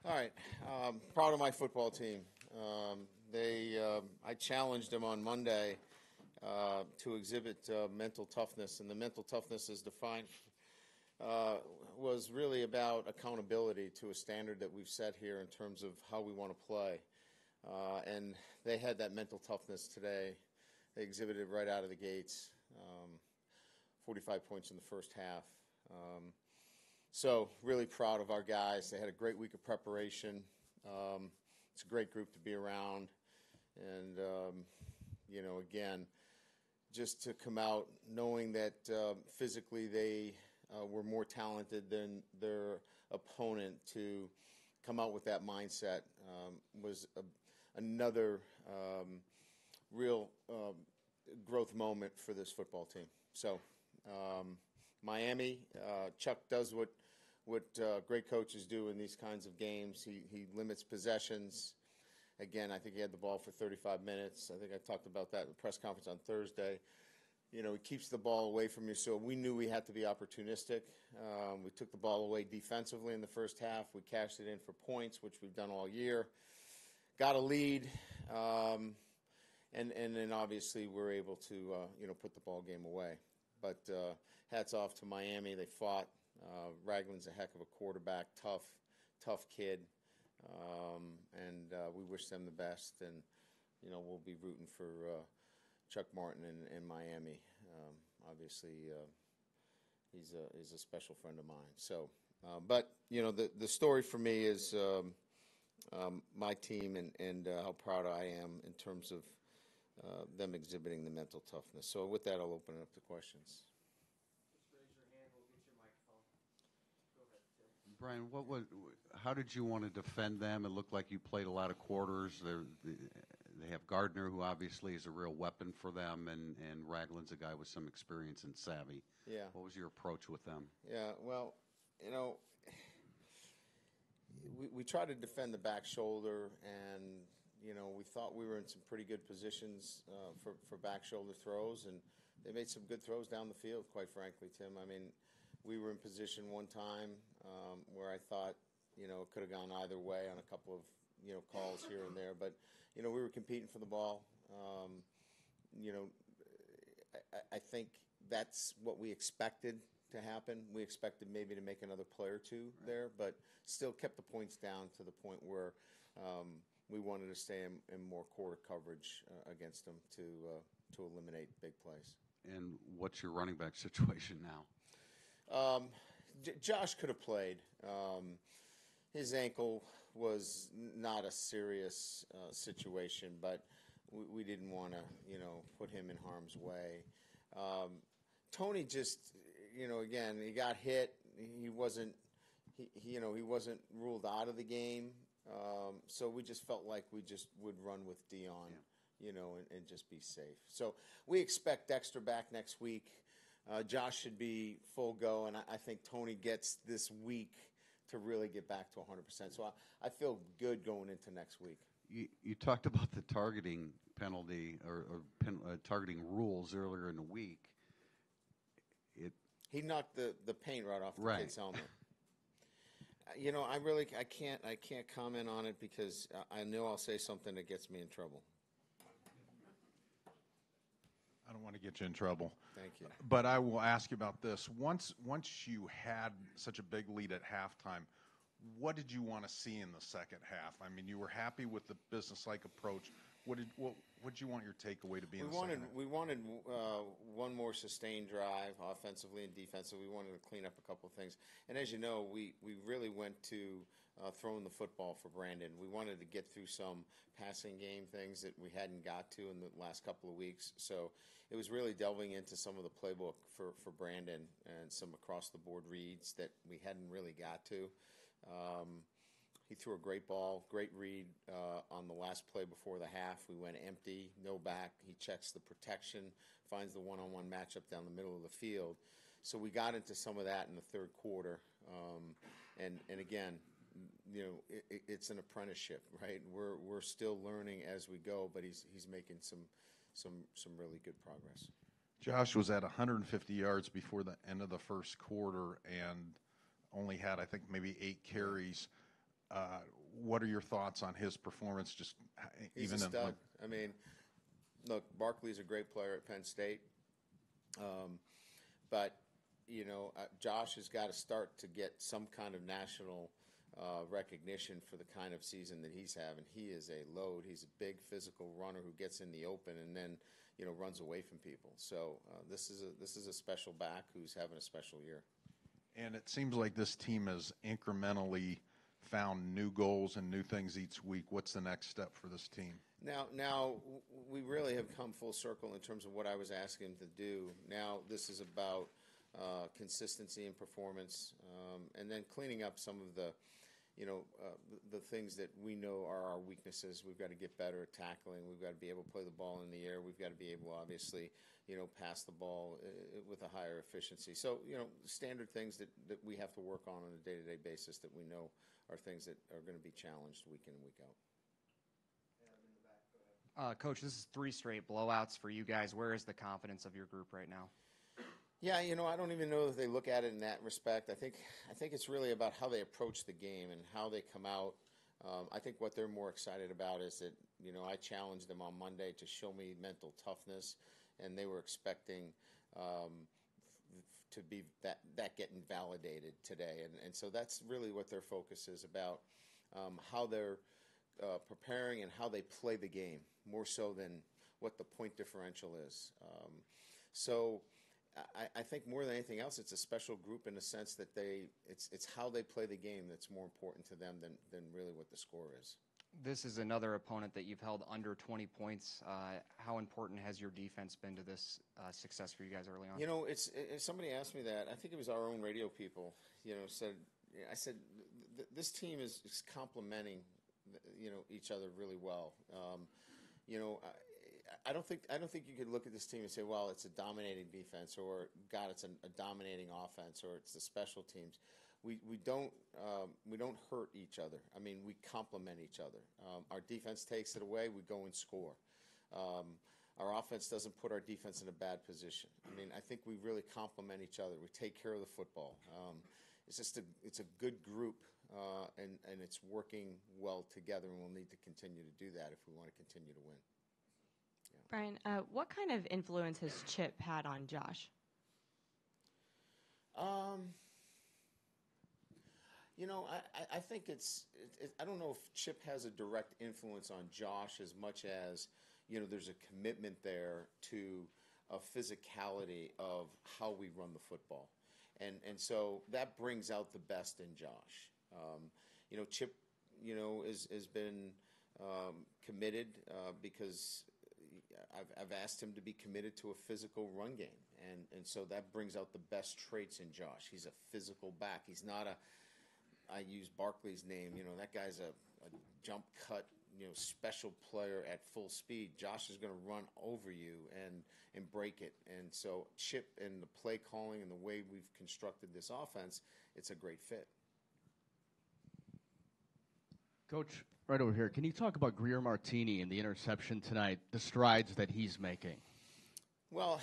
All right. Proud of my football team. I challenged them on Monday to exhibit mental toughness, and the mental toughness is defined was really about accountability to a standard that we've set here in terms of how we want to play. And they had that mental toughness today. They exhibited right out of the gates, 45 points in the first half. So really proud of our guys. They had a great week of preparation. It's a great group to be around. And, again, just to come out knowing that physically they were more talented than their opponent, to come out with that mindset was another real growth moment for this football team. So Miami, Chuck does what great coaches do in these kinds of games. He limits possessions. Again, I think he had the ball for 35 minutes. I think I talked about that in the press conference on Thursday. He keeps the ball away from you. So we knew we had to be opportunistic. We took the ball away defensively in the first half. We cashed it in for points, which we've done all year. Got a lead. And then obviously we're able to, put the ball game away. But hats off to Miami. They fought. Ragland's a heck of a quarterback, tough kid. And we wish them the best. And, we'll be rooting for Chuck Martin in Miami. Obviously, he's a special friend of mine. So, but, the story for me is my team and how proud I am in terms of them exhibiting the mental toughness. So with that, I'll open it up to questions. Just raise your hand. We'll get your microphone. Go ahead, Tim. Brian, how did you want to defend them? It looked like you played a lot of quarters. They have Gardner, who obviously is a real weapon for them, and Ragland's a guy with some experience and savvy. Yeah. What was your approach with them? Yeah, well, we tried to defend the back shoulder, and we thought we were in some pretty good positions for back shoulder throws, and they made some good throws down the field, quite frankly, Tim. I mean, we were in position one time where I thought, it could have gone either way on a couple of, calls here and there. But, we were competing for the ball. I think that's what we expected to happen. We expected maybe to make another play or two there, but still kept the points down to the point where we wanted to stay in more quarter coverage against them to eliminate big plays. And what's your running back situation now? Josh could have played. His ankle was not a serious situation, but we didn't want to, put him in harm's way. Tony just, again, he got hit. He wasn't ruled out of the game. So we just felt like we just would run with Dion, and just be safe. So we expect Dexter back next week. Josh should be full go, and I think Tony gets this week to really get back to 100%. So I feel good going into next week. You talked about the targeting penalty or targeting rules earlier in the week. He knocked the paint right off the kid's helmet. I can't comment on it because I know I'll say something that gets me in trouble. I don't want to get you in trouble. Thank you. But I will ask you about this. Once you had such a big lead at halftime, what did you want to see in the second half? I mean, you were happy with the business-like approach. What did you want your takeaway to be in the second half? We wanted one more sustained drive, offensively and defensively. We wanted to clean up a couple of things. And as you know, we really went to throwing the football for Brandon. We wanted to get through some passing game things that we hadn't got to in the last couple of weeks. So it was really delving into some of the playbook for Brandon and some across-the-board reads that we hadn't really got to. He threw a great ball, great read on the last play before the half. We went empty, no back. He checks the protection, finds the one-on-one matchup down the middle of the field. So we got into some of that in the third quarter. And again, it's an apprenticeship, right? We're still learning as we go, but he's making some really good progress. Josh was at 150 yards before the end of the first quarter and only had, I think, maybe 8 carries. What are your thoughts on his performance? Just He's even a stud. I mean, look, Barkley's a great player at Penn State, but Josh has got to start to get some kind of national recognition for the kind of season that he's having. He is a load. He's a big physical runner who gets in the open and then runs away from people. So this is a special back who's having a special year. And it seems like this team has incrementally found new goals and new things each week. What's the next step for this team? Now we really have come full circle in terms of what I was asking him to do. Now this is about consistency and performance, and then cleaning up some of the things that we know are our weaknesses. We've got to get better at tackling. We've got to be able to play the ball in the air. We've got to be able, obviously, pass the ball with a higher efficiency. So, standard things that we have to work on a day-to-day basis that we know are things that are going to be challenged week in and week out. Coach, this is 3 straight blowouts for you guys. Where is the confidence of your group right now? Yeah, I don't even know if they look at it in that respect. I think it's really about how they approach the game and how they come out. I think what they're more excited about is that, I challenged them on Monday to show me mental toughness, and they were expecting to be that getting validated today. And so that's really what their focus is about, how they're preparing and how they play the game, more so than what the point differential is. I think more than anything else, it's a special group in the sense that it's how they play the game that's more important to them than really what the score is. This is another opponent that you've held under 20 points. How important has your defense been to this success for you guys early on? Somebody asked me that. I think it was our own radio people. I said this team is complementing each other really well. I don't think you could look at this team and say, well, it's a dominating defense, or God, it's a dominating offense, or it's the special teams. We don't hurt each other. I mean, we complement each other. Our defense takes it away, we go and score. Our offense doesn't put our defense in a bad position. I mean, I think we really complement each other. We take care of the football. It's a good group, and it's working well together, and we'll need to continue to do that if we want to continue to win. Brian, what kind of influence has Chip had on Josh? I think I don't know if Chip has a direct influence on Josh as much as, there's a commitment there to a physicality of how we run the football. And so that brings out the best in Josh. Chip, has been committed because I've asked him to be committed to a physical run game, and so that brings out the best traits in Josh. He's a physical back. He's not I use Barkley's name. That guy's a jump cut, special player at full speed. Josh is going to run over you and break it. And so Chip and the play calling and the way we've constructed this offense, it's a great fit. Coach, right over here, can you talk about Greer Martini and the interception tonight, the strides that he's making? Well,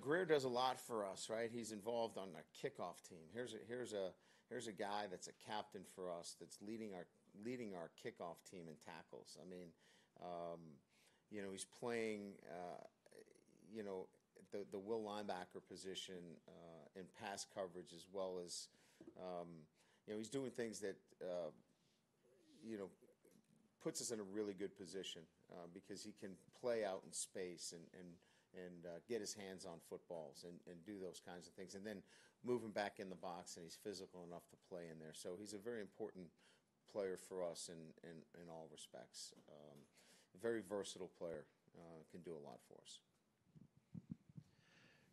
Greer does a lot for us, right? He's involved on our kickoff team. Here's a guy that's a captain for us that's leading our kickoff team in tackles. I mean, he's playing, the will linebacker position in pass coverage, as well as, he's doing things that, puts us in a really good position because he can play out in space and get his hands on footballs and do those kinds of things, and then move him back in the box, and he's physical enough to play in there. So he's a very important player for us in all respects. A very versatile player, can do a lot for us.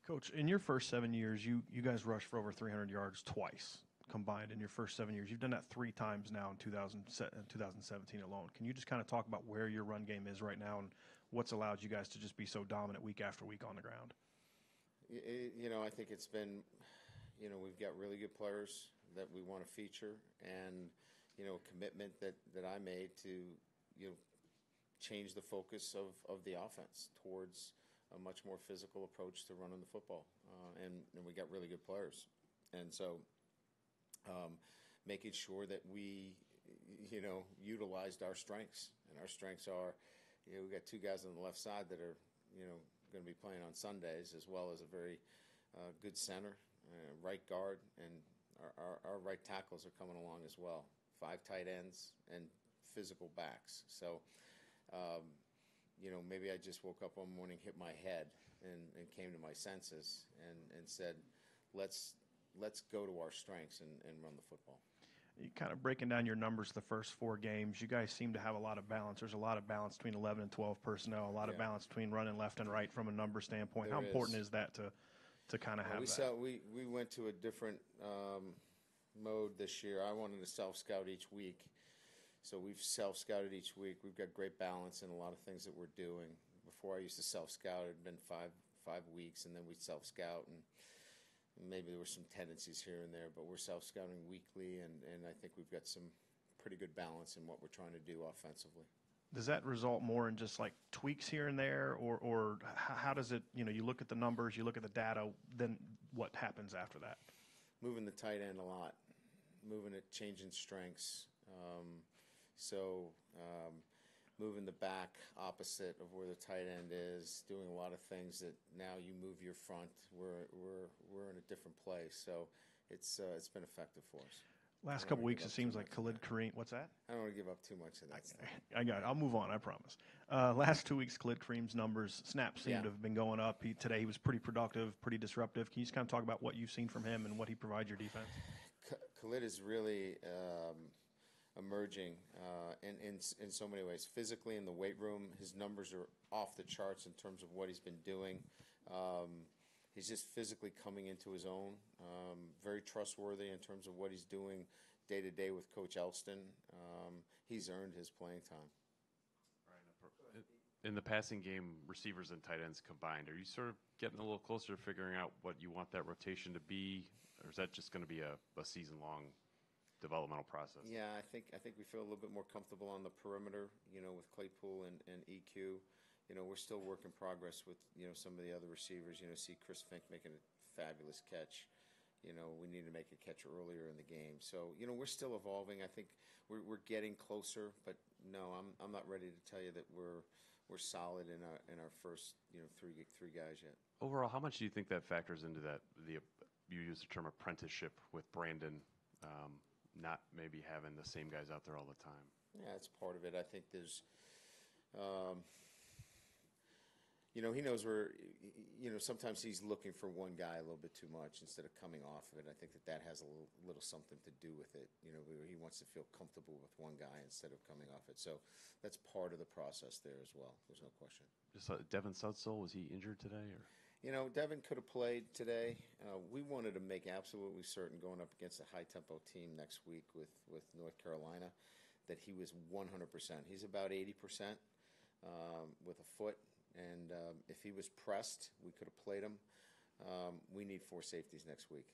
Coach, in your first 7 years, you guys rushed for over 300 yards twice combined in your first 7 years. You've done that 3 times now in 2017 alone. Can you just kind of talk about where your run game is right now and what's allowed you guys to just be so dominant week after week on the ground? I think it's been, we've got really good players that we want to feature, and, a commitment that I made to, change the focus of the offense towards a much more physical approach to running the football. And we got really good players. And so making sure that we, utilized our strengths. And our strengths are, we got 2 guys on the left side that are, going to be playing on Sundays, as well as a very good center, right guard, and our right tackles are coming along as well. 5 tight ends and physical backs. So, maybe I just woke up one morning, hit my head, and came to my senses and said, let's go to our strengths and run the football. You kind of breaking down your numbers the first 4 games, you guys seem to have a lot of balance. There's a lot of balance between 11 and 12 personnel, a lot of balance between running left and right from a number standpoint. How important is that to kind of have that? We went to a different mode this year. I wanted to self-scout each week. So we've self-scouted each week. We've got great balance in a lot of things that we're doing. Before I used to self-scout, it had been five weeks, and then we'd self-scout, and maybe there were some tendencies here and there, but we're self-scouting weekly, and I think we've got some pretty good balance in what we're trying to do offensively. Does that result more in just like tweaks here and there, or how does it, you look at the numbers, you look at the data, then what happens after that? Moving the tight end a lot, moving it, changing strengths. Moving the back opposite of where the tight end is, doing a lot of things that now you move your front. We're in a different place, so it's been effective for us. Last couple weeks, it seems like Khalid Kareem. What's that? I don't want to give up too much of that stuff. I got it. I'll move on. I promise. Last 2 weeks, Khalid Kareem's numbers, snaps seem to have been going up. Today he was pretty productive, pretty disruptive. Can you just kind of talk about what you've seen from him and what he provides your defense? Khalid is really emerging in so many ways. Physically, in the weight room, his numbers are off the charts in terms of what he's been doing. He's just physically coming into his own. Very trustworthy in terms of what he's doing day to day with Coach Elston. He's earned his playing time. In the passing game, receivers and tight ends combined, are you sort of getting a little closer to figuring out what you want that rotation to be, or is that just going to be a season-long developmental process? Yeah, I think we feel a little bit more comfortable on the perimeter, with Claypool and EQ. We're still work in progress with, some of the other receivers. See Chris Fink making a fabulous catch. We need to make a catch earlier in the game. So, we're still evolving. I think we're getting closer, but no, I'm not ready to tell you that we're solid in our first, three guys yet. Overall, how much do you think that factors into that? You use the term apprenticeship with Brandon, not maybe having the same guys out there all the time. Yeah, it's part of it. I think there's, he knows where, sometimes he's looking for one guy a little bit too much instead of coming off of it. I think that has a little something to do with it. He wants to feel comfortable with one guy instead of coming off it. So that's part of the process there as well. There's no question. Just Devin Sutzel, was he injured today? Or? Devin could have played today. We wanted to make absolutely certain going up against a high-tempo team next week with North Carolina that he was 100%. He's about 80% with a foot, and if he was pressed, we could have played him. We need 4 safeties next week.